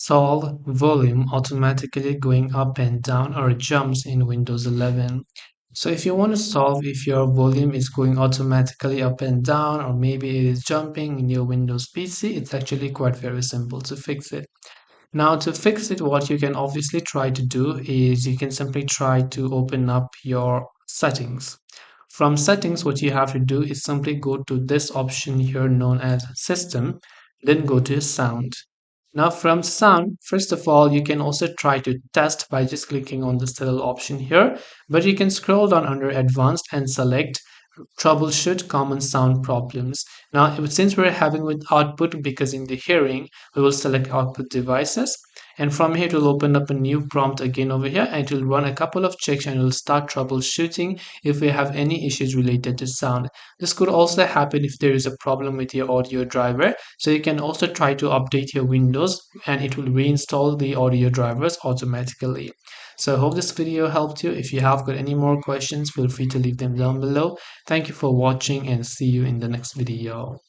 solve volume automatically going up and down or jumps in Windows 11. So if you want to solve if your volume is going automatically up and down or maybe it is jumping in your Windows PC, it's actually quite very simple to fix it. Now to fix it, what you can obviously try to do is you can simply try to open up your settings. From settings, what you have to do is simply go to this option here known as system, then go to sound. Now from sound, first of all, you can also try to test by just clicking on this little option here, but you can scroll down under advanced and select troubleshoot common sound problems. Now, since we're having with output because in the hearing, we will select output devices. And from here, it will open up a new prompt again over here and it will run a couple of checks and it will start troubleshooting if we have any issues related to sound. This could also happen if there is a problem with your audio driver. So you can also try to update your Windows and it will reinstall the audio drivers automatically. So I hope this video helped you. If you have got any more questions, feel free to leave them down below. Thank you for watching and see you in the next video.